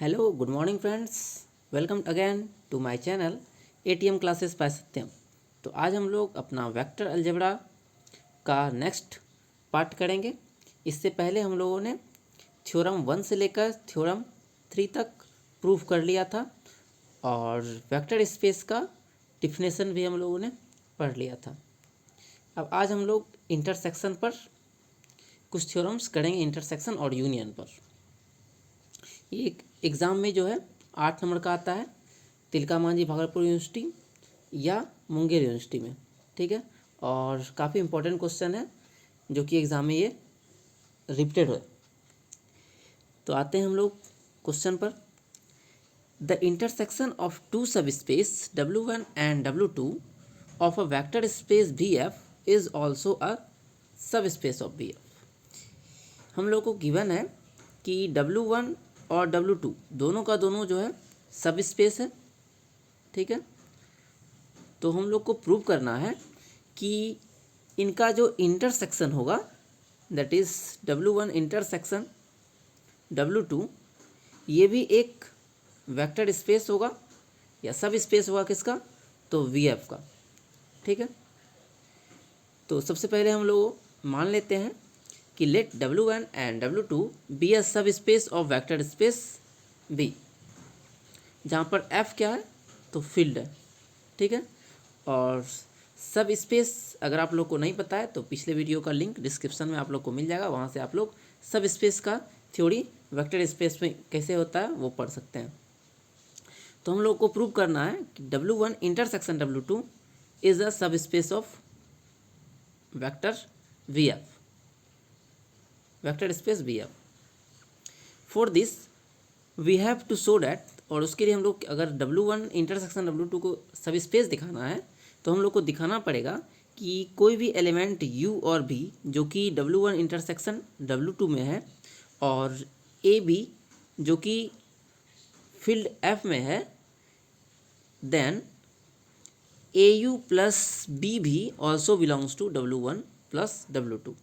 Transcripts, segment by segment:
Hello good morning friends, welcome again to my channel ATM classes by Satyam. तो आज हम लोग अपना वेक्टर अलजेब्रा का नेक्स्ट पार्ट करेंगे। इससे पहले हम लोगों ने थ्योरम 1 से लेकर थ्योरम 3 तक प्रूफ कर लिया था और वेक्टर स्पेस का डिफिनेशन भी हम लोगों ने पढ़ लिया था। अब आज हम लोग इंटरसेक्शन पर कुछ थ्योरम्स करेंगे, इंटरसेक्शन और यूनियन पर। ये एक एग्ज़ाम में जो है 8 नंबर का आता है, तिलका मांझी भागलपुर यूनिवर्सिटी या मुंगेर यूनिवर्सिटी में, ठीक है। और काफ़ी इंपॉर्टेंट क्वेश्चन है जो कि एग्ज़ाम में ये रिपीटेड हो। तो आते हैं हम लोग क्वेश्चन पर। The intersection of two subspace W1 and W2 of a vector space VF is also a subspace of VF। हम लोग को गिवन है कि W1 और W2 दोनों का दोनों जो है सब स्पेस है, ठीक है। तो हम लोग को प्रूव करना है कि इनका जो इंटरसेक्शन होगा, that is W1 intersection W2, ये भी एक वेक्टर स्पेस होगा या सब स्पेस होगा। किसका? तो VF का, ठीक है। तो सबसे पहले हम लोग मान लेते हैं कि late W1 and W2 be a subspace of vector space V, जहाँ पर F क्या है? तो फील्ड है, ठीक है। और सब स्पेस अगर आप लोग को नहीं पता है तो पिछले वीडियो का लिंक डिस्क्रिप्शन में आप लोग को मिल जाएगा, वहाँ से आप लोग सब स्पेस का थ्योरी वेक्टर स्पेस में कैसे होता है वो पढ़ सकते हैं। तो हम लोग को प्रूव करना है कि W1 intersection W2 is a subspace of vector VF, vector space VF। For this we have to show that, और उसके लिए हम लोग अगर W1 इंटरसेक्शन W2 को सब स्पेस दिखाना है तो हम लोग को दिखाना पड़ेगा कि कोई भी एलिमेंट U और B जो कि W1 इंटरसेक्शन W2 में है और AB जो कि फील्ड F में है, then AU plus B V also belongs to W1 plus W2।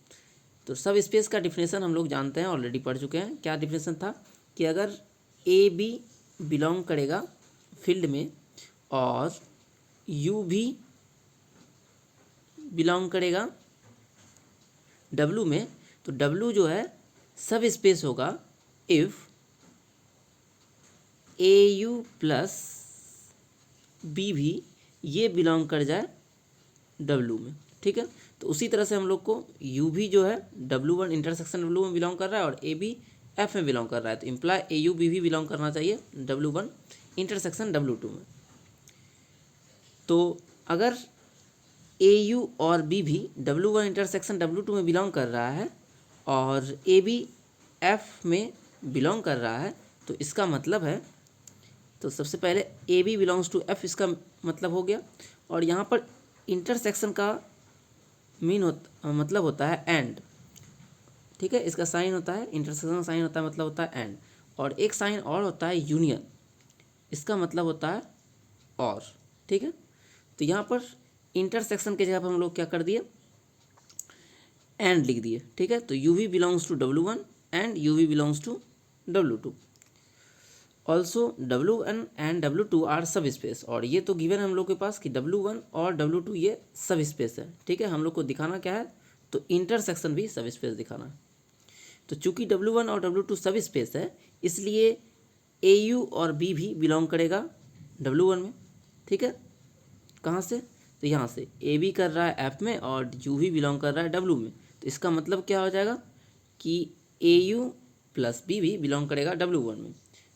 तो सब स्पेस का डिफिनेशन हम लोग जानते हैं, ऑलरेडी पढ़ चुके हैं। क्या डिफिनेशन था कि अगर AB बिलोंग करेगा फील्ड में और U भी बिलोंग करेगा W में, तो W जो है सब स्पेस होगा इफ़ AU प्लस B भी ये बिलोंग कर जाए W में, ठीक है। तो उसी तरह से हम लोग को U भी जो है W1 इंटरसेक्शन W में बिलोंग कर रहा है और AB F में बिलोंग कर रहा है, तो इम्प्लाई AU B भी बिलोंग करना चाहिए W1 इंटरसेक्शन W2 में। तो अगर AU और B भी W1 इंटरसेक्शन W2 में बिलोंग कर रहा है और AB F में बिलोंग कर रहा है, तो इसका मतलब है, तो सबसे पहले AB बिलोंग्स टू F, इसका मतलब हो गया। और यहाँ पर इंटरसेक्शन का मतलब होता है एंड, ठीक है। इसका साइन होता है, इंटरसेक्शन का साइन होता है मतलब होता है एंड। और एक साइन और होता है यूनियन, इसका मतलब होता है और, ठीक है। तो यहाँ पर इंटरसेक्शन के जगह पर हम लोग क्या कर दिए? एंड लिख दिए, ठीक है। तो UV belongs to W1 and UV belongs to W2। Also W1 and W2 are subspace, और ये तो गिवन है हम लोग के पास कि W1 और W2 ये सब स्पेस है, ठीक है। हम लोग को दिखाना क्या है? तो इंटरसेक्शन भी सब स्पेस दिखाना है। तो चूंकि W1 और W2 सब स्पेस है, इसलिए AU और B भी बिलोंग करेगा W1 में, ठीक है। कहाँ से? तो यहाँ से AB कर रहा है F में और U भी बिलोंग कर रहा है W में, तो इसका मतलब क्या हो जाएगा कि AU प्लस B भी बिलोंग करेगा W1 में।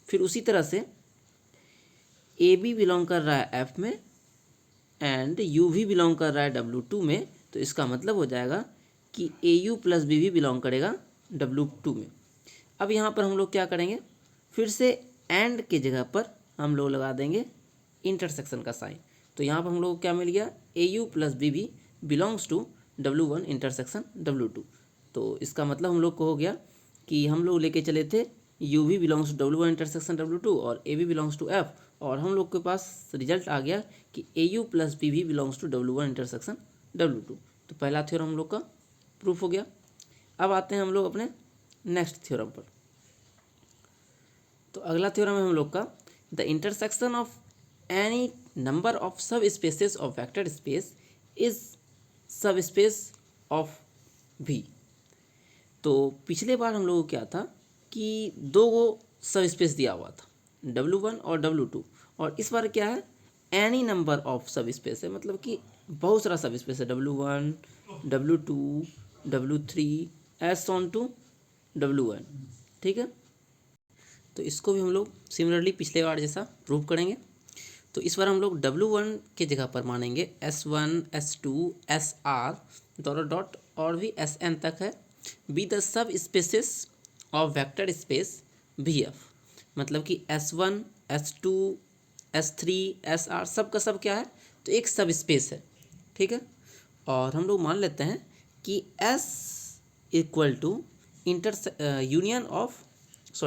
फिर उसी तरह से AB बिलोंग कर रहा है F में एंड U भी बिलोंग कर रहा है W2 में, तो इसका मतलब हो जाएगा कि AU प्लस B भी बिलोंग करेगा W2 में। अब यहाँ पर हम लोग क्या करेंगे? फिर से एंड के जगह पर हम लोग लगा देंगे इंटरसेक्शन का साइन। तो यहाँ पर हम लोग को क्या मिल गया? AU plus B V belongs to W1 intersection W2। तो इसका मतलब हम लोग को हो गया कि हम लोग लेके चले थे U भी belongs to W1 intersection W2 और A भी बिलोंग्स टू F, और हम लोग के पास रिजल्ट आ गया कि AU plus B V belongs to W1 intersection W2। तो पहला थ्योरम हम लोग का प्रूफ हो गया। अब आते हैं हम लोग अपने नेक्स्ट थ्योरम पर। तो अगला थ्योरम है हम लोग का, the intersection of any number of subspaces of vector space is subspace of V. तो पिछले बार हम लोगों को क्या था कि दो गो सब स्पेस दिया हुआ था, W1 और W2, और इस बार क्या है, एनी नंबर ऑफ सब स्पेस है, मतलब कि बहुत सारा सब स्पेस है, W1, W2, W3 S on to W1। ठीक है, तो इसको भी हम लोग सिमिलरली पिछले बार जैसा प्रूव करेंगे। तो इस बार हम लोग W1 के जगह पर मानेंगे S1, S2, SR dot dot और भी Sn तक है, बी द सब spaces of vector space VF। मतलब कि S1, S2, S3, SR सब का सब क्या है, तो एक सब स्पेस है। ठीक है, और हम लोग मान लेते हैं कि S equal to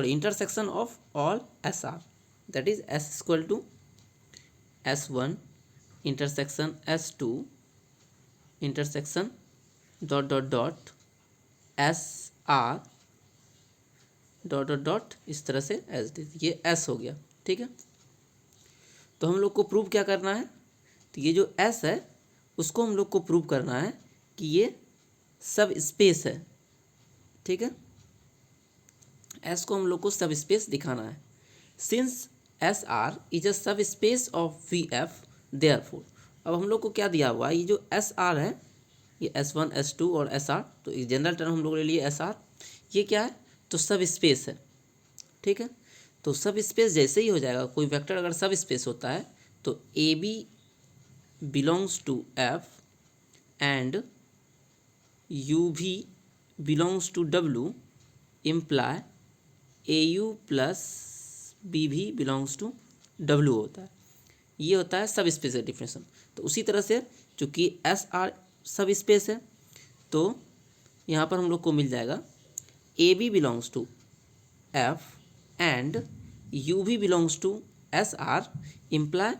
intersection of all SR, that is S equal to S1 intersection S2 intersection dot dot dot SR dot dot dot इस तरह से S, ये S हो गया। ठीक है, तो हम लोग को प्रूव क्या करना है, तो ये जो S है उसको हम लोग को प्रूव करना है कि ये सब स्पेस है। ठीक है, S को हम लोग को सब स्पेस दिखाना है। Since SR is a subspace of VF, therefore. अब हम लोग को क्या दिया हुआ है, ये जो SR है, ये S1, S2 और SR, तो एक जनरल टर्म हम लोग ले लिए SR, ये क्या है, तो सब स्पेस है। ठीक है, तो सब स्पेस जैसे ही हो जाएगा, कोई वेक्टर अगर सब स्पेस होता है तो AB belongs to F and UV belongs to W imply AU plus BV belongs to W होता है। ये होता है सब स्पेस का डिफिनेशन। तो उसी तरह से चूँकि SR सब स्पेस है, तो यहाँ पर हम लोग को मिल जाएगा AB belongs to F and UV belongs to SR imply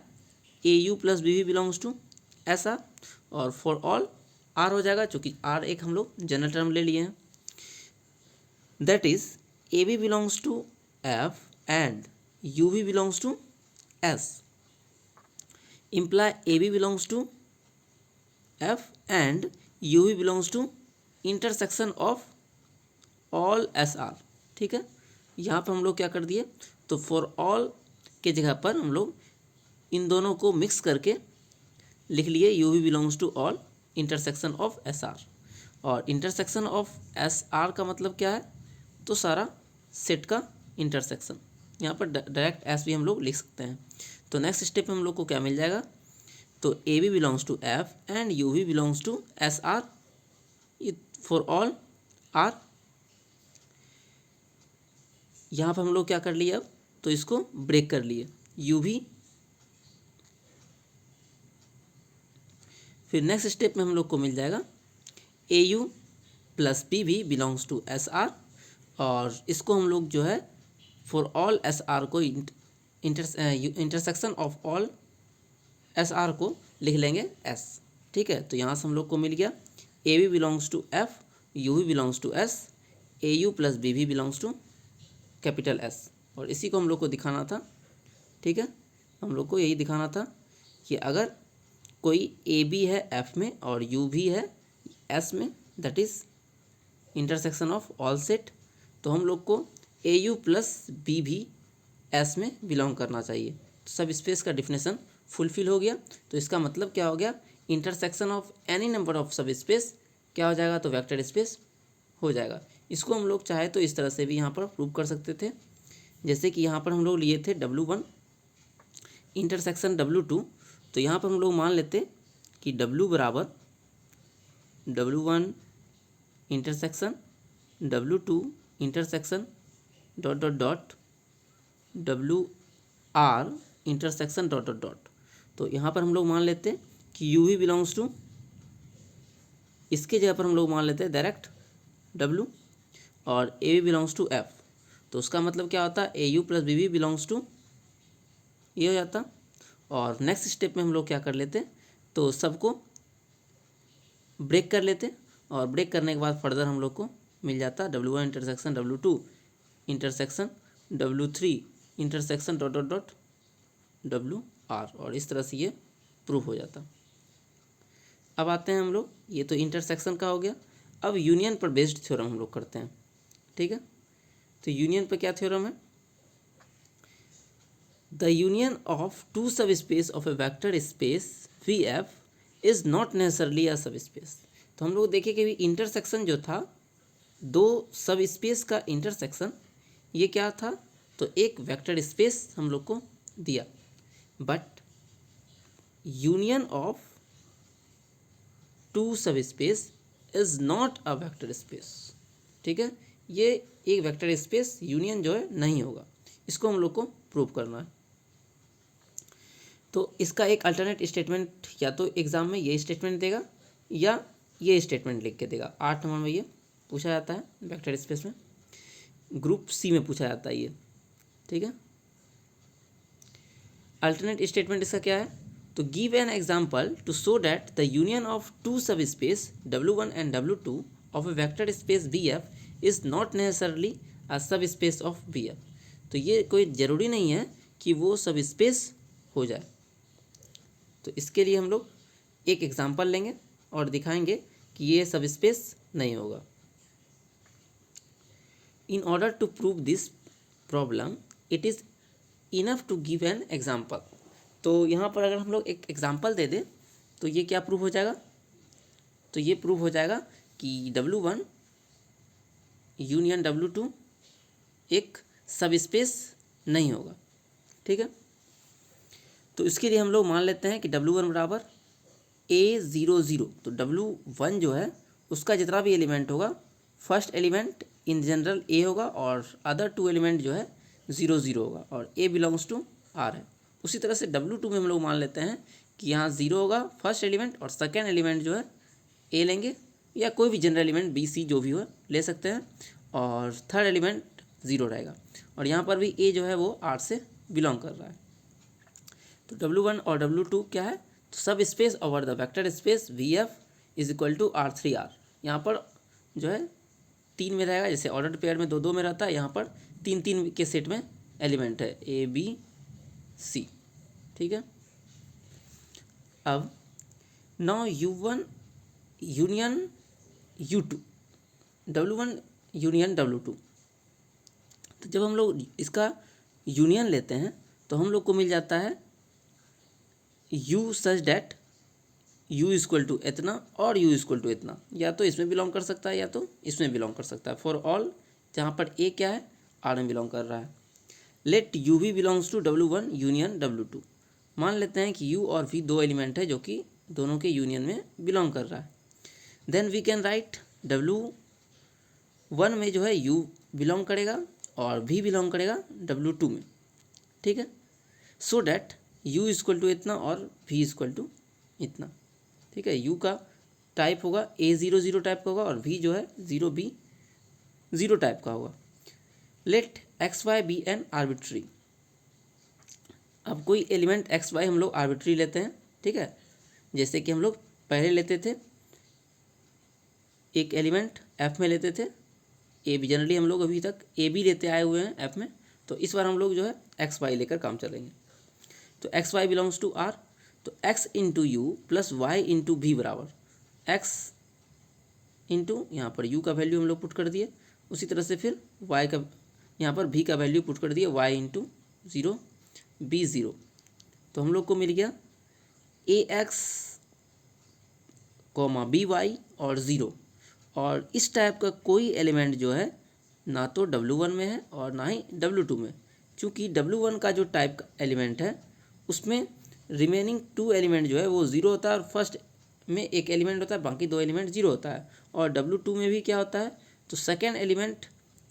AU plus BV belongs to SR, और फॉर ऑल R हो जाएगा, चूँकि R एक हम लोग जनरल टर्म ले लिए हैं। That is AB belongs to F and UV belongs to S imply AB belongs to F and UV belongs to intersection of all SR। ठीक है, यहाँ पर हम लोग क्या कर दिए, तो फॉर ऑल के जगह पर हम लोग इन दोनों को मिक्स करके लिख लिए UV belongs to all intersection of SR। और इंटरसेक्शन ऑफ SR का मतलब क्या है, तो सारा सेट का इंटरसेक्शन। यहाँ पर डायरेक्ट S भी हम लोग लिख सकते हैं। तो नेक्स्ट स्टेप में हम लोग को क्या मिल जाएगा, तो AB belongs to F and UV belongs to SR for all R। यहाँ पर हम लोग क्या कर लिए, अब तो इसको ब्रेक कर लिए, UV। फिर नेक्स्ट स्टेप में हम लोग को मिल जाएगा AU plus BV belongs to SR, और इसको हम लोग जो है फॉर ऑल SR को इंटरसेक्शन ऑफ ऑल SR को लिख लेंगे S। ठीक है, तो यहाँ से हम लोग को मिल गया AB belongs to F, UV belongs to S, AU plus BV belongs to capital S, और इसी को हम लोग को दिखाना था। ठीक है, हम लोग को यही दिखाना था कि अगर कोई AB है F में और UV है S में, that is intersection of all set, तो हम लोग को AU प्लस BV S में बिलोंग करना चाहिए। तो सब स्पेस का डिफिनेशन फुलफिल हो गया। तो इसका मतलब क्या हो गया, intersection of any number of सब स्पेस क्या हो जाएगा, तो वेक्टर स्पेस हो जाएगा। इसको हम लोग चाहे तो इस तरह से भी यहाँ पर प्रूव कर सकते थे, जैसे कि यहाँ पर हम लोग लिए थे W1 इंटरसेक्शन W2, तो यहाँ पर हम लोग मान लेते कि W बराबर W1 intersection W2 intersection dot dot dot WR intersection dot dot dot. तो यहाँ पर हम लोग मान लेते कि UV बिलोंग्स टू, इसके जगह पर हम लोग मान लेते हैं डायरेक्ट W, और AB बिलोंग्स टू F। तो उसका मतलब क्या होता है, AU plus BV belongs to, ये हो जाता। और नेक्स्ट स्टेप में हम लोग क्या कर लेते, तो सबको ब्रेक कर लेते, और ब्रेक करने के बाद फर्दर हम लोग को मिल जाता W1 intersection W2 intersection W3 intersection dot dot dot W R, और इस तरह से ये प्रूव हो जाता। अब आते हैं हम लोग, ये तो इंटरसेक्शन का हो गया। अब यूनियन पर बेस्ड थ्योरम हम लोग करते हैं, ठीक है। तो यूनियन पर क्या थ्योरम है? The union of two subspace of a vector space V F is not necessarily a subspace. तो हम लोग देखें कि इंटरसेक्शन जो था, दो सब स्पेस का इंटरसेक्शन, ये क्या था? तो एक वेक्टर स्पेस हम लोग को दिया, बट यूनियन ऑफ टू सब space is not a vector space, ठीक है। ये एक वेक्टर स्पेस यूनियन जो है नहीं होगा, इसको हम लोग को प्रूव करना है। तो इसका एक अल्टरनेट स्टेटमेंट या तो एग्जाम में ये स्टेटमेंट देगा या ये स्टेटमेंट लिख के देगा। 8 नंबर में ये पूछा जाता है वेक्टर स्पेस में, ग्रुप सी में पूछा जाता है ये, ठीक है। अल्टरनेट स्टेटमेंट इसका क्या है? तो give an example to show that the union of two subspace W1 and W2 of a vector space BF is not necessarily a subspace of BF। तो ये कोई ज़रूरी नहीं है कि वो सब स्पेस हो जाए। तो इसके लिए हम लोग एक एग्जाम्पल लेंगे और दिखाएंगे कि ये सब स्पेस नहीं होगा। In order to prove this problem it is enough to give an example. तो यहाँ पर अगर हम लोग एक एग्जाम्पल दे दें तो ये क्या प्रूव हो जाएगा? तो ये प्रूव हो जाएगा कि W1 यूनियन W2 एक सब स्पेस नहीं होगा, ठीक है। तो इसके लिए हम लोग मान लेते हैं कि W1 बराबर A00। तो W1 जो है उसका जितना भी एलिमेंट होगा, first element in general A होगा और अदर टू एलिमेंट जो है 0 0 होगा, और A बिलोंग्स टू R है। उसी तरह से W2 में हम लोग मान लेते हैं कि यहाँ 0 होगा फर्स्ट एलिमेंट, और सेकेंड एलिमेंट जो है A लेंगे, या कोई भी जनरल एलिमेंट B C जो भी हो ले सकते हैं, और थर्ड एलिमेंट 0 रहेगा। और यहाँ पर भी A जो है वो R से बिलोंग कर रहा है। तो W1 और W2 क्या है? तो subspace over the vector space VF is equal to R3R। यहाँ पर जो है 3 में रहेगा, जैसे ऑर्डर्ड पेयर में 2 2 में रहता है, यहाँ पर 3 3 के सेट में एलिमेंट है ABC, ठीक है। अब now U1 union U2, W1 union W2। तो जब हम लोग इसका यूनियन लेते हैं तो हम लोग को मिल जाता है U such that U equal to इतना और U इक्वल टू इतना, या तो इसमें बिलोंग कर सकता है या तो इसमें बिलोंग कर सकता है। फॉर ऑल जहाँ पर A क्या है, R में बिलोंग कर रहा है। लेट U भी belongs to W1 union W2। मान लेते हैं कि U और V दो एलिमेंट है जो कि दोनों के यूनियन में बिलोंग कर रहा है। Then we can write W1 में जो है U बिलोंग करेगा और V बिलोंग करेगा W2 में, ठीक है। So that U equal to इतना और V इक्वल टू इतना, ठीक है। U का टाइप होगा A00 टाइप का होगा और V जो है 0B0 टाइप का होगा। Let XY be an arbitrary. अब कोई एलिमेंट XY हम लोग आर्बिट्री लेते हैं, ठीक है। जैसे कि हम लोग पहले लेते थे एक एलिमेंट F में लेते थे, A भी जनरली हम लोग अभी तक A भी लेते आए हुए हैं F में, तो इस बार हम लोग जो है XY लेकर काम चलेंगे। तो XY बिलोंग्स टू R, तो X into U plus Y into V बराबर X इंटू यहाँ पर U का वैल्यू हम लोग पुट कर दिए, उसी तरह से फिर Y का यहाँ पर V का वैल्यू पुट कर दिए Y इंटू 0 B0। तो हम लोग को मिल गया AX BY और 0। और इस टाइप का कोई एलिमेंट जो है ना तो W1 में है और ना ही W2 में, क्योंकि W1 का जो टाइप का एलिमेंट है उसमें रिमेनिंग 2 एलिमेंट जो है वो 0 होता है, और फर्स्ट में एक एलिमेंट होता है, बाकी 2 एलिमेंट 0 होता है। और W2 में भी क्या होता है, तो सेकेंड एलिमेंट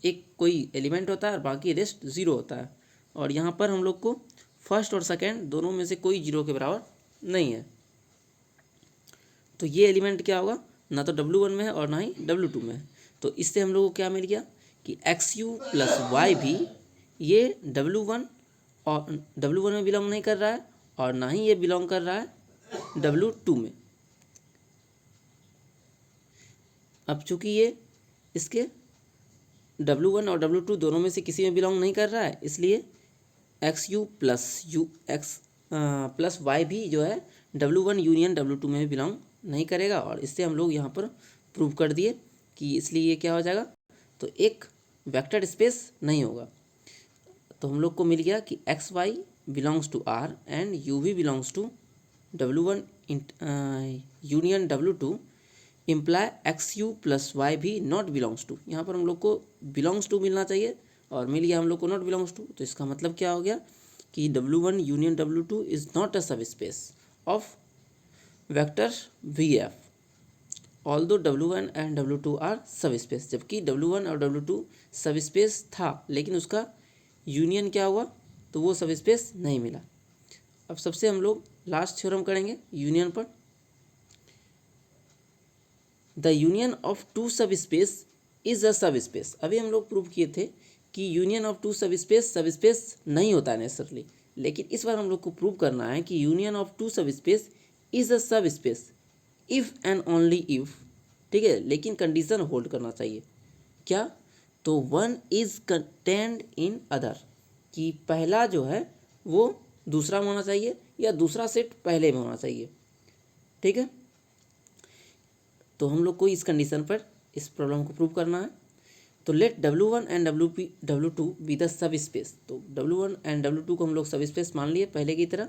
एक कोई एलिमेंट होता है और बाकी रेस्ट 0 होता है। और यहाँ पर हम लोग को फर्स्ट और सेकेंड दोनों में से कोई 0 के बराबर नहीं है। तो ये एलिमेंट क्या होगा, ना तो W1 में है और ना ही W2 में है। तो इससे हम लोग को क्या मिल गया कि XU प्लस वाई भी ये W1 में बिलोंग नहीं कर रहा है और ना ही ये बिलोंग कर रहा है W2 में। अब चूंकि ये इसके W1 और W2 दोनों में से किसी में बिलोंग नहीं कर रहा है, इसलिए एक्स यू प्लस वाई भी जो है W1 यूनियन W2 में भी बिलोंग नहीं करेगा, और इससे हम लोग यहाँ पर प्रूव कर दिए कि इसलिए ये क्या हो जाएगा, तो एक वेक्टर स्पेस नहीं होगा। तो हम लोग को मिल गया कि x y belongs to R and u भी belongs to W1 union W2 imply x u plus y भी नॉट बिलोंग्स टू। यहाँ पर हम लोग को बिलोंग्स टू मिलना चाहिए और मिल गया हम लोग को नॉट बिलोंग्स टू। तो इसका मतलब क्या हो गया कि W1 union W2 is not a subspace of vector VF although W1 and W2 are subspace. जबकि W1 और W2 सब स्पेस था, लेकिन उसका यूनियन क्या हुआ, तो वो सब स्पेस नहीं मिला। अब सबसे हम लोग लास्ट थ्योरम करेंगे यूनियन पर। द यूनियन ऑफ टू सब स्पेस इज अ सब स्पेस। अभी हम लोग प्रूव किए थे कि union of two subspace नहीं होता है नेसेसरली, लेकिन इस बार हम लोग को प्रूव करना है कि यूनियन ऑफ टू सब स्पेस इज अ सब space if and only if, ठीक है, लेकिन कंडीशन होल्ड करना चाहिए। क्या, तो one is contained in other, कि पहला जो है वो दूसरा में होना चाहिए या दूसरा सेट पहले में होना चाहिए, ठीक है। तो हम लोग को इस कंडीशन पर इस प्रॉब्लम को प्रूव करना है। तो let W1 and W2 be the subspace. तो W1 एंड W2 को हम लोग सब स्पेस मान लिए पहले की तरह।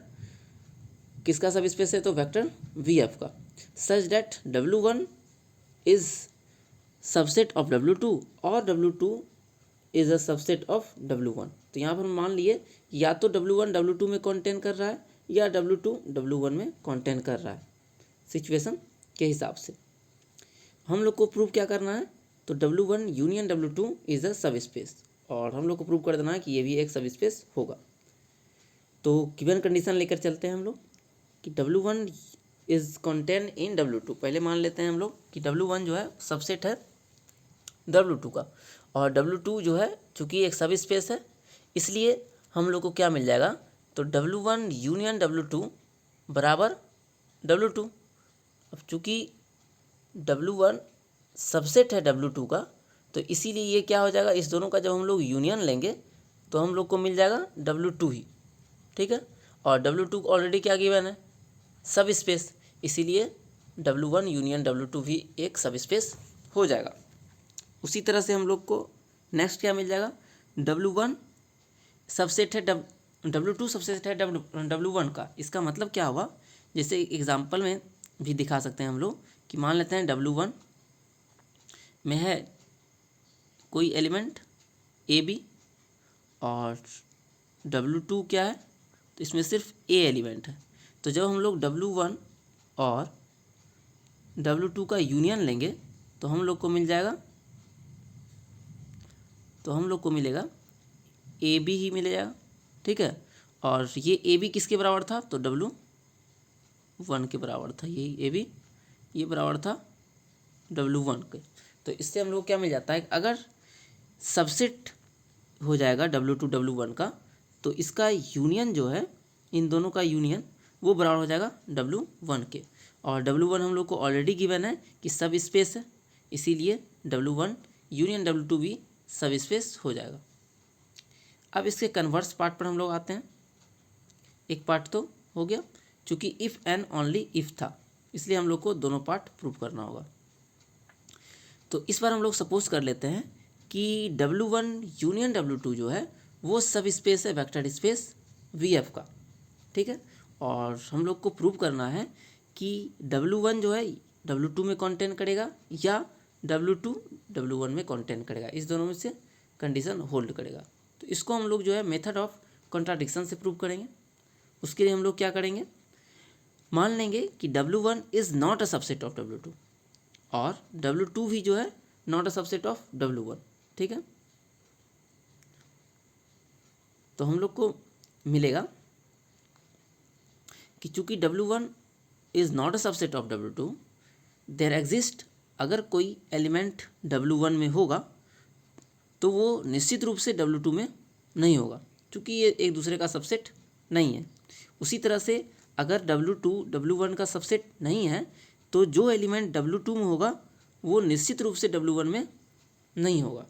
किसका सब स्पेस है, तो वेक्टर VF का। Such that W1 is subset of W2 और W2 is a subset of W1। तो यहाँ पर हम मान लिए या तो W1 W2 में कॉन्टेन कर रहा है या W2 W1 में कॉन्टेन कर रहा है, सिचुएशन के हिसाब से। हम लोग को प्रूव क्या करना है, तो W1 union W2 is a subspace, और हम लोग को प्रूव कर देना है कि ये भी एक सब स्पेस होगा। तो गिवन कंडीशन लेकर चलते हैं हम लोग कि W1 is contain in W2। पहले मान लेते हैं हम लोग कि W1 जो है सबसेट है W2 का, और W2 जो है चूँकि एक सब स्पेस है, इसलिए हम लोग को क्या मिल जाएगा, तो W1 यूनियन W2 बराबर W2। अब चूँकि W1 सबसेट है W2 का, तो इसीलिए ये क्या हो जाएगा, इस दोनों का जब हम लोग यूनियन लेंगे तो हम लोग को मिल जाएगा W2 ही, ठीक है। और W2 ऑलरेडी क्या गिवन है, सब स्पेस, इसीलिए W1 यूनियन W2 भी एक सब स्पेस हो जाएगा। उसी तरह से हम लोग को नेक्स्ट क्या मिल जाएगा, W1 सबसेट है W2 सबसेट है W1 का। इसका मतलब क्या हुआ, जैसे एग्जाम्पल में भी दिखा सकते हैं हम लोग कि मान लेते हैं W1 में है कोई एलिमेंट AB और W2 क्या है, तो इसमें सिर्फ A एलिमेंट है। तो जब हम लोग W1 और W2 का यूनियन लेंगे तो हम लोग को मिल जाएगा, तो हम लोग को मिलेगा AB ही मिलेगा, ठीक है। और ये AB किसके बराबर था, तो W1 के बराबर था। यही AB ये बराबर था W1 के। तो इससे हम लोग क्या मिल जाता है, अगर सबसेट हो जाएगा W2 W1 का, तो इसका यूनियन जो है, इन दोनों का यूनियन वो बराबर हो जाएगा W1 के। और W1 हम लोग को ऑलरेडी गिवन है कि सब स्पेस है, इसीलिए W1 यूनियन W2 भी सब स्पेस हो जाएगा। अब इसके कन्वर्स पार्ट पर हम लोग आते हैं। एक पार्ट तो हो गया, चूँकि इफ़ एंड ओनली इफ़ था, इसलिए हम लोग को दोनों पार्ट प्रूव करना होगा। तो इस बार हम लोग सपोज कर लेते हैं कि W1 यूनियन W2 जो है वो सब स्पेस है वेक्टर स्पेस VF का, ठीक है। और हम लोग को प्रूव करना है कि W1 जो है W2 में कॉन्टेन करेगा या W2 W1 में कॉन्टेन करेगा, इस दोनों में से कंडीशन होल्ड करेगा। तो इसको हम लोग जो है मेथड ऑफ कॉन्ट्राडिक्शन से प्रूव करेंगे। उसके लिए हम लोग क्या करेंगे, मान लेंगे कि W1 is not a subset of W2 और W2 भी जो है not a subset of W1, ठीक है। तो हम लोग को मिलेगा कि चूँकि W1 is not a subset of W2, there exist, अगर कोई एलिमेंट W1 में होगा तो वो निश्चित रूप से W2 में नहीं होगा, क्योंकि ये एक दूसरे का सबसेट नहीं है। उसी तरह से अगर W2 W1 का सबसेट नहीं है तो जो एलिमेंट W2 में होगा वो निश्चित रूप से W1 में नहीं होगा।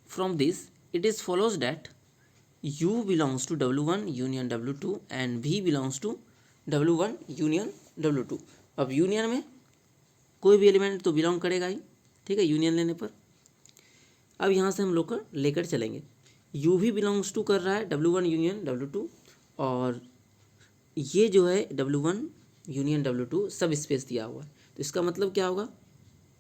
From this it is follows that U belongs to W1 union W2 and V belongs to W1 union W2। अब यूनियन में कोई भी एलिमेंट तो बिलोंग करेगा ही, ठीक है, यूनियन लेने पर। अब यहाँ से हम लोग कर लेकर चलेंगे, U भी बिलोंग्स टू कर रहा है W1 यूनियन W2, और ये जो है W1 यूनियन W2 सब स्पेस दिया हुआ है। तो इसका मतलब क्या होगा,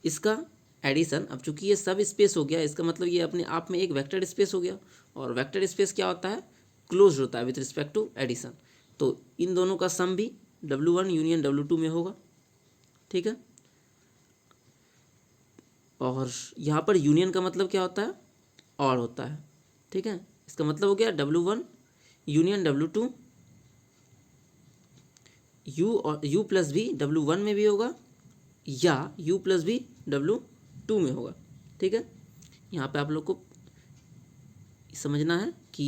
इसका एडिशन, अब चूंकि ये सब स्पेस हो गया, इसका मतलब ये अपने आप में एक वेक्टर स्पेस हो गया, और वेक्टर स्पेस क्या होता है, क्लोज होता है विथ रिस्पेक्ट टू एडिशन। तो इन दोनों का सम भी W1 यूनियन W2 में होगा, ठीक है। और यहाँ पर यूनियन का मतलब क्या होता है, और होता है, ठीक है। इसका मतलब हो गया W1 यूनियन W2, U और U प्लस भी W1 में भी होगा, या U प्लस भी W2 में होगा, ठीक है। यहाँ पे आप लोग को समझना है कि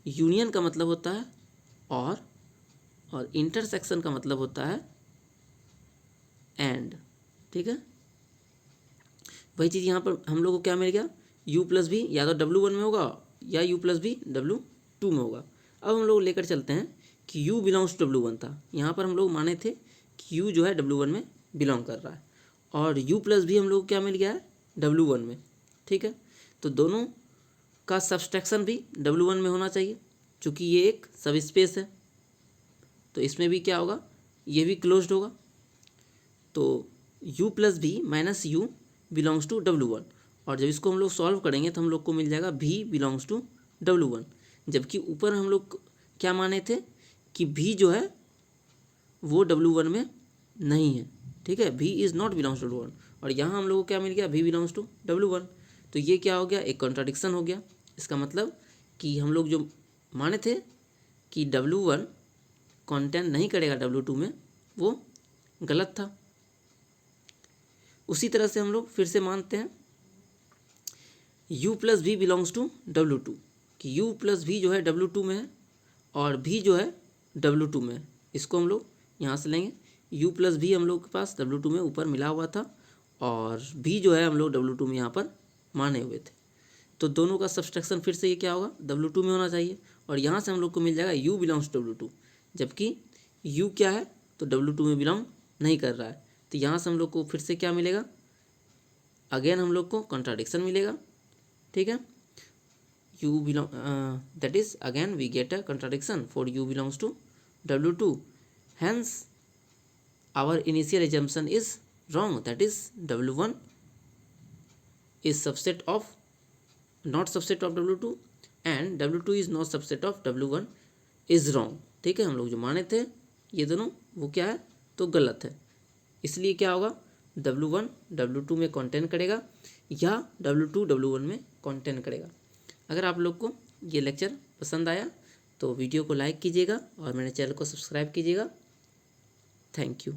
यूनियन का मतलब होता है और इंटरसेक्शन का मतलब होता है एंड, ठीक है। वही चीज़ यहाँ पर हम लोग को क्या मिल गया, U प्लस भी या तो W1 में होगा या U प्लस भी W2 में होगा। अब हम लोग लेकर चलते हैं कि U बिलोंग्स टू W1 था, यहाँ पर हम लोग माने थे कि U जो है W1 में बिलोंग कर रहा है, और U प्लस भी हम लोग को क्या मिल गया है W1 में, ठीक है। तो दोनों का सब्सट्रैक्शन भी W1 में होना चाहिए, चूँकि ये एक सब स्पेस है, तो इसमें भी क्या होगा, ये भी क्लोज्ड होगा। तो U plus V minus U belongs to W1, और जब इसको हम लोग सॉल्व करेंगे तो हम लोग को मिल जाएगा V बिलोंग्स टू W1, जबकि ऊपर हम लोग क्या माने थे कि V जो है वो W1 में नहीं है, ठीक है, V is not belongs to W1, और यहाँ हम लोग को क्या मिल गया, V बिलोंग्स टू W1। तो ये क्या हो गया, एक कॉन्ट्राडिक्शन हो गया। इसका मतलब कि हम लोग जो माने थे कि W1 कंटेंट नहीं करेगा W2 में, वो गलत था। उसी तरह से हम लोग फिर से मानते हैं U plus V belongs to W2, कि U प्लस V जो है W2 में है और V जो है W2 में है। इसको हम लोग यहाँ से लेंगे, U प्लस V हम लोग के पास W2 में ऊपर मिला हुआ था, और V जो है हम लोग W2 में यहाँ पर माने हुए थे। तो दोनों का सब्सट्रैक्शन फिर से ये क्या होगा, W2 में होना चाहिए, और यहाँ से हम लोग को मिल जाएगा U बिलोंग्स टू W2, जबकि U क्या है तो W2 में बिलोंग नहीं कर रहा है। तो यहाँ से हम लोग को फिर से क्या मिलेगा, अगेन हम लोग को कॉन्ट्राडिक्शन मिलेगा, ठीक है। U belong that is again we get a contradiction for U belongs to W2, hence our initial assumption is wrong, that is W1 is subset of not subset of W2 and W2 is not subset of W1 is wrong, ठीक है। हम लोग जो माने थे ये दोनों वो क्या है तो गलत है, इसलिए क्या होगा, W1 W2 में कंटेन करेगा या W2 W1 में कंटेन करेगा। अगर आप लोग को ये लेक्चर पसंद आया तो वीडियो को लाइक कीजिएगा और मेरे चैनल को सब्सक्राइब कीजिएगा। Thank you.